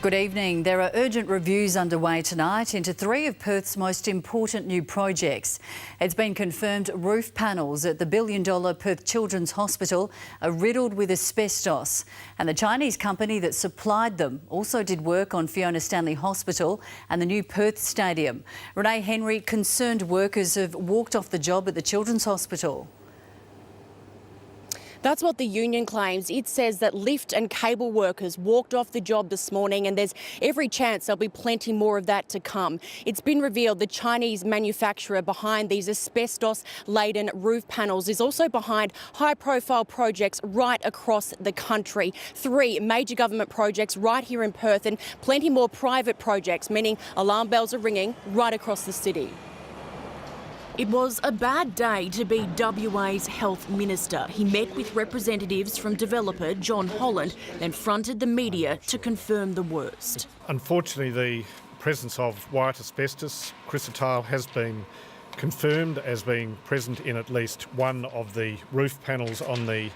Good evening. There are urgent reviews underway tonight into three of Perth's most important new projects. It's been confirmed roof panels at the billion-dollar Perth Children's Hospital are riddled with asbestos, and the Chinese company that supplied them also did work on Fiona Stanley Hospital and the new Perth Stadium. Renee Henry, concerned workers have walked off the job at the Children's Hospital. That's what the union claims. It says that lift and cable workers walked off the job this morning, and there's every chance there'll be plenty more of that to come. It's been revealed the Chinese manufacturer behind these asbestos-laden roof panels is also behind high-profile projects right across the country. 3 major government projects right here in Perth and plenty more private projects, meaning alarm bells are ringing right across the city. It was a bad day to be WA's Health Minister. He met with representatives from developer John Holland, then fronted the media to confirm the worst. Unfortunately, the presence of white asbestos chrysotile has been confirmed as being present in at least one of the roof panels on the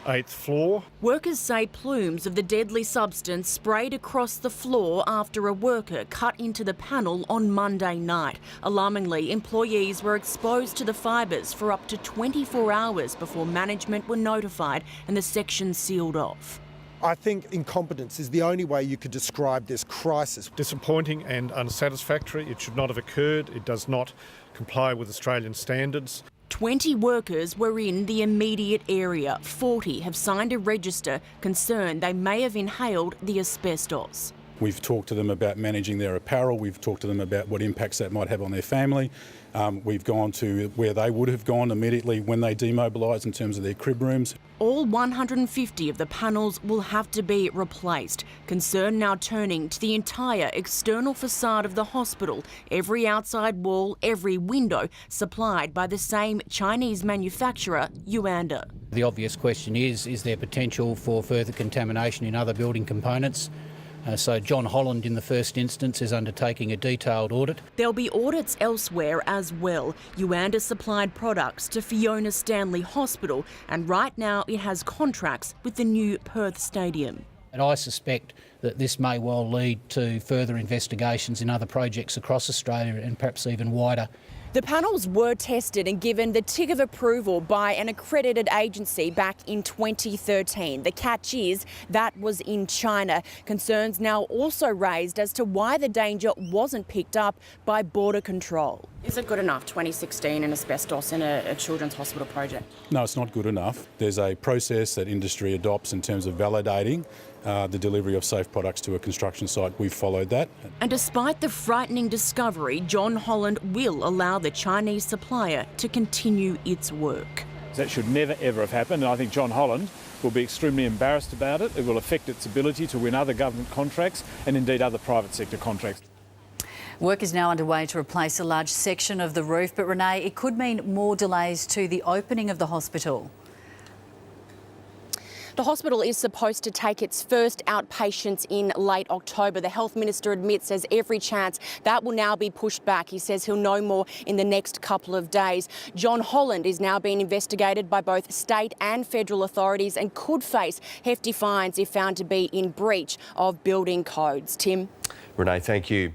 8th floor. Workers say plumes of the deadly substance sprayed across the floor after a worker cut into the panel on Monday night. Alarmingly, employees were exposed to the fibres for up to 24 hours before management were notified and the section sealed off. I think incompetence is the only way you could describe this crisis. Disappointing and unsatisfactory. It should not have occurred. It does not comply with Australian standards. 20 workers were in the immediate area. 40 have signed a register concerned they may have inhaled the asbestos. We've talked to them about managing their apparel. We've talked to them about what impacts that might have on their family. We've gone to where they would have gone immediately when they demobilised in terms of their crib rooms. All 150 of the panels will have to be replaced. Concern now turning to the entire external facade of the hospital. Every outside wall, every window supplied by the same Chinese manufacturer, Yuanda. The obvious question is there potential for further contamination in other building components? So John Holland in the first instance is undertaking a detailed audit. There'll be audits elsewhere as well. Yuanda supplied products to Fiona Stanley Hospital, and right now it has contracts with the new Perth Stadium. And I suspect that this may well lead to further investigations in other projects across Australia and perhaps even wider. The panels were tested and given the tick of approval by an accredited agency back in 2013. The catch is that was in China. Concerns now also raised as to why the danger wasn't picked up by border control. Is it good enough, 2016 and asbestos in a children's hospital project? No, it's not good enough. There's a process that industry adopts in terms of validating the delivery of safe products to a construction site. We've followed that. And despite the frightening discovery, John Holland will allow the Chinese supplier to continue its work. That should never ever have happened, and I think John Holland will be extremely embarrassed about it. It will affect its ability to win other government contracts and indeed other private sector contracts. Work is now underway to replace a large section of the roof, but Renee, it could mean more delays to the opening of the hospital. The hospital is supposed to take its first outpatients in late October. The Health Minister admits there's every chance that will now be pushed back. He says he'll know more in the next couple of days. John Holland is now being investigated by both state and federal authorities and could face hefty fines if found to be in breach of building codes. Tim? Renee, thank you.